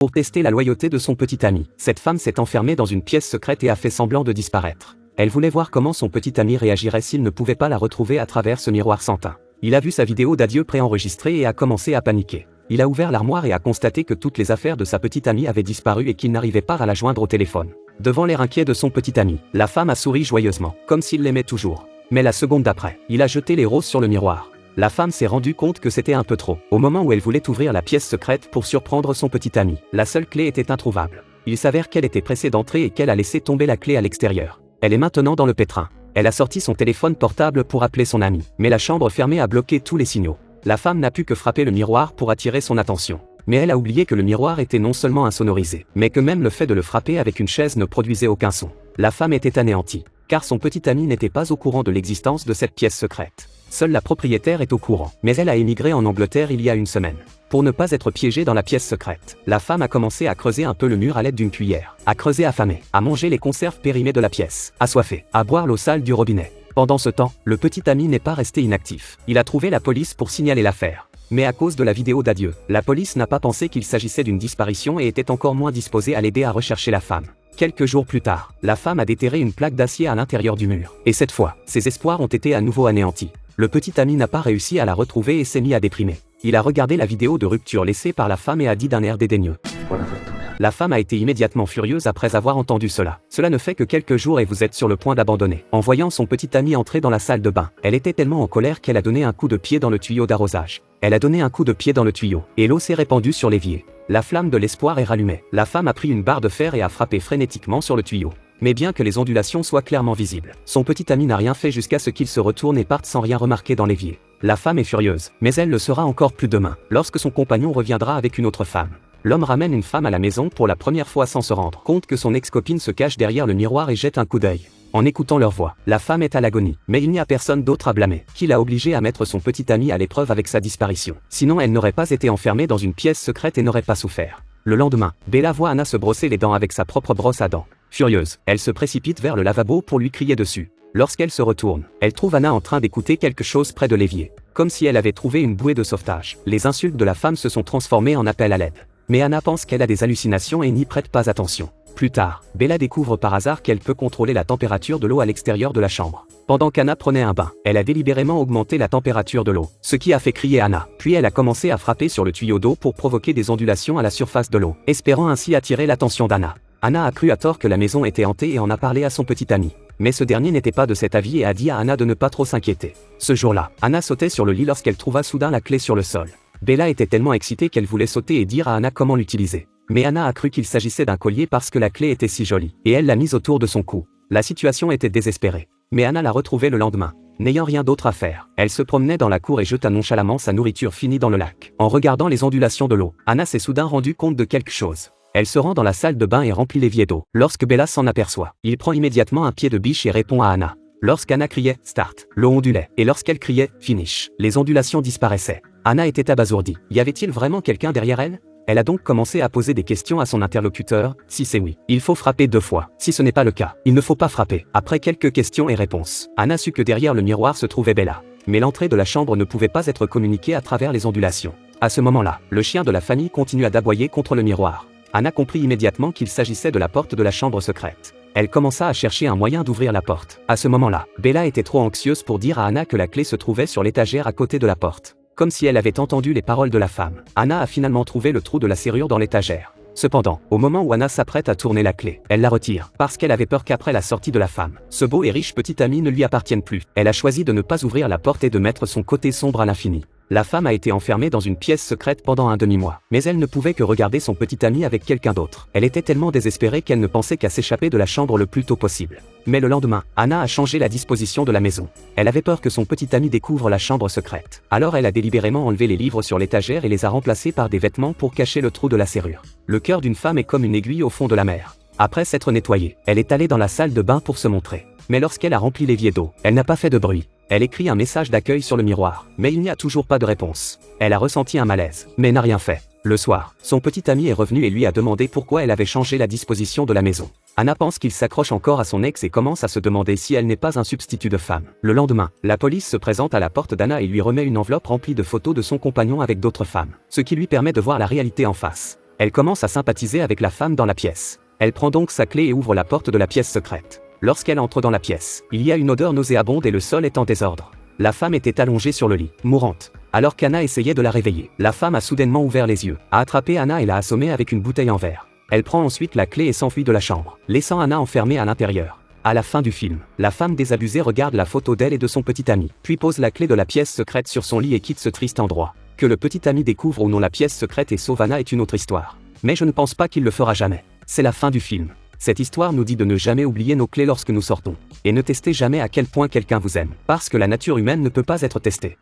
Pour tester la loyauté de son petit ami, cette femme s'est enfermée dans une pièce secrète et a fait semblant de disparaître. Elle voulait voir comment son petit ami réagirait s'il ne pouvait pas la retrouver à travers ce miroir sans teint. Il a vu sa vidéo d'adieu préenregistrée et a commencé à paniquer. Il a ouvert l'armoire et a constaté que toutes les affaires de sa petite amie avaient disparu et qu'il n'arrivait pas à la joindre au téléphone. Devant l'air inquiet de son petit ami, la femme a souri joyeusement, comme s'il l'aimait toujours. Mais la seconde d'après, il a jeté les roses sur le miroir. La femme s'est rendue compte que c'était un peu trop. Au moment où elle voulait ouvrir la pièce secrète pour surprendre son petit ami, la seule clé était introuvable. Il s'avère qu'elle était pressée d'entrer et qu'elle a laissé tomber la clé à l'extérieur. Elle est maintenant dans le pétrin. Elle a sorti son téléphone portable pour appeler son ami, mais la chambre fermée a bloqué tous les signaux. La femme n'a pu que frapper le miroir pour attirer son attention. Mais elle a oublié que le miroir était non seulement insonorisé, mais que même le fait de le frapper avec une chaise ne produisait aucun son. La femme était anéantie, car son petit ami n'était pas au courant de l'existence de cette pièce secrète. Seule la propriétaire est au courant, mais elle a émigré en Angleterre il y a une semaine. Pour ne pas être piégée dans la pièce secrète, la femme a commencé à creuser un peu le mur à l'aide d'une cuillère, à creuser affamée, à manger les conserves périmées de la pièce, assoiffée, à boire l'eau sale du robinet. Pendant ce temps, le petit ami n'est pas resté inactif. Il a trouvé la police pour signaler l'affaire. Mais à cause de la vidéo d'adieu, la police n'a pas pensé qu'il s'agissait d'une disparition et était encore moins disposée à l'aider à rechercher la femme. Quelques jours plus tard, la femme a déterré une plaque d'acier à l'intérieur du mur. Et cette fois, ses espoirs ont été à nouveau anéantis. Le petit ami n'a pas réussi à la retrouver et s'est mis à déprimer. Il a regardé la vidéo de rupture laissée par la femme et a dit d'un air dédaigneux. La femme a été immédiatement furieuse après avoir entendu cela. Cela ne fait que quelques jours et vous êtes sur le point d'abandonner. En voyant son petit ami entrer dans la salle de bain, elle était tellement en colère qu'elle a donné un coup de pied dans le tuyau d'arrosage. Elle a donné un coup de pied dans le tuyau, et l'eau s'est répandue sur l'évier. La flamme de l'espoir est rallumée. La femme a pris une barre de fer et a frappé frénétiquement sur le tuyau. Mais bien que les ondulations soient clairement visibles, son petit ami n'a rien fait jusqu'à ce qu'il se retourne et parte sans rien remarquer dans l'évier. La femme est furieuse, mais elle le sera encore plus demain, lorsque son compagnon reviendra avec une autre femme. L'homme ramène une femme à la maison pour la première fois sans se rendre compte que son ex-copine se cache derrière le miroir et jette un coup d'œil. En écoutant leur voix, la femme est à l'agonie, mais il n'y a personne d'autre à blâmer, qui l'a obligée à mettre son petit ami à l'épreuve avec sa disparition. Sinon elle n'aurait pas été enfermée dans une pièce secrète et n'aurait pas souffert. Le lendemain, Bella voit Anna se brosser les dents avec sa propre brosse à dents. Furieuse, elle se précipite vers le lavabo pour lui crier dessus. Lorsqu'elle se retourne, elle trouve Anna en train d'écouter quelque chose près de l'évier, comme si elle avait trouvé une bouée de sauvetage. Les insultes de la femme se sont transformées en appels à l'aide. Mais Anna pense qu'elle a des hallucinations et n'y prête pas attention. Plus tard, Bella découvre par hasard qu'elle peut contrôler la température de l'eau à l'extérieur de la chambre. Pendant qu'Anna prenait un bain, elle a délibérément augmenté la température de l'eau, ce qui a fait crier Anna. Puis elle a commencé à frapper sur le tuyau d'eau pour provoquer des ondulations à la surface de l'eau, espérant ainsi attirer l'attention d'Anna. Anna a cru à tort que la maison était hantée et en a parlé à son petit ami. Mais ce dernier n'était pas de cet avis et a dit à Anna de ne pas trop s'inquiéter. Ce jour-là, Anna sautait sur le lit lorsqu'elle trouva soudain la clé sur le sol. Bella était tellement excitée qu'elle voulait sauter et dire à Anna comment l'utiliser. Mais Anna a cru qu'il s'agissait d'un collier parce que la clé était si jolie, et elle l'a mise autour de son cou. La situation était désespérée. Mais Anna l'a retrouvée le lendemain. N'ayant rien d'autre à faire, elle se promenait dans la cour et jeta nonchalamment sa nourriture finie dans le lac. En regardant les ondulations de l'eau, Anna s'est soudain rendue compte de quelque chose. Elle se rend dans la salle de bain et remplit l'évier d'eau. Lorsque Bella s'en aperçoit, il prend immédiatement un pied de biche et répond à Anna. Lorsqu'Anna criait « Start », l'eau ondulait, et lorsqu'elle criait « Finish », les ondulations disparaissaient. Anna était abasourdie. Y avait-il vraiment quelqu'un derrière elle? Elle a donc commencé à poser des questions à son interlocuteur. Si c'est oui, il faut frapper 2 fois. Si ce n'est pas le cas, il ne faut pas frapper. Après quelques questions et réponses, Anna sut que derrière le miroir se trouvait Bella. Mais l'entrée de la chambre ne pouvait pas être communiquée à travers les ondulations. À ce moment-là, le chien de la famille continua d'aboyer contre le miroir. Anna comprit immédiatement qu'il s'agissait de la porte de la chambre secrète. Elle commença à chercher un moyen d'ouvrir la porte. À ce moment-là, Bella était trop anxieuse pour dire à Anna que la clé se trouvait sur l'étagère à côté de la porte. Comme si elle avait entendu les paroles de la femme, Anna a finalement trouvé le trou de la serrure dans l'étagère. Cependant, au moment où Anna s'apprête à tourner la clé, elle la retire, parce qu'elle avait peur qu'après la sortie de la femme, ce beau et riche petit ami ne lui appartienne plus. Elle a choisi de ne pas ouvrir la porte et de mettre son côté sombre à l'infini. La femme a été enfermée dans une pièce secrète pendant un demi-mois, mais elle ne pouvait que regarder son petit ami avec quelqu'un d'autre. Elle était tellement désespérée qu'elle ne pensait qu'à s'échapper de la chambre le plus tôt possible. Mais le lendemain, Anna a changé la disposition de la maison. Elle avait peur que son petit ami découvre la chambre secrète. Alors elle a délibérément enlevé les livres sur l'étagère et les a remplacés par des vêtements pour cacher le trou de la serrure. Le cœur d'une femme est comme une aiguille au fond de la mer. Après s'être nettoyée, elle est allée dans la salle de bain pour se montrer. Mais lorsqu'elle a rempli l'évier d'eau, elle n'a pas fait de bruit. Elle écrit un message d'accueil sur le miroir, mais il n'y a toujours pas de réponse. Elle a ressenti un malaise, mais n'a rien fait. Le soir, son petit ami est revenu et lui a demandé pourquoi elle avait changé la disposition de la maison. Anna pense qu'il s'accroche encore à son ex et commence à se demander si elle n'est pas un substitut de femme. Le lendemain, la police se présente à la porte d'Anna et lui remet une enveloppe remplie de photos de son compagnon avec d'autres femmes, ce qui lui permet de voir la réalité en face. Elle commence à sympathiser avec la femme dans la pièce. Elle prend donc sa clé et ouvre la porte de la pièce secrète. Lorsqu'elle entre dans la pièce, il y a une odeur nauséabonde et le sol est en désordre. La femme était allongée sur le lit, mourante. Alors qu'Anna essayait de la réveiller, la femme a soudainement ouvert les yeux, a attrapé Anna et l'a assommée avec une bouteille en verre. Elle prend ensuite la clé et s'enfuit de la chambre, laissant Anna enfermée à l'intérieur. À la fin du film, la femme désabusée regarde la photo d'elle et de son petit ami, puis pose la clé de la pièce secrète sur son lit et quitte ce triste endroit. Que le petit ami découvre ou non la pièce secrète et sauve Anna est une autre histoire. Mais je ne pense pas qu'il le fera jamais. C'est la fin du film. Cette histoire nous dit de ne jamais oublier nos clés lorsque nous sortons. Et ne testez jamais à quel point quelqu'un vous aime, parce que la nature humaine ne peut pas être testée.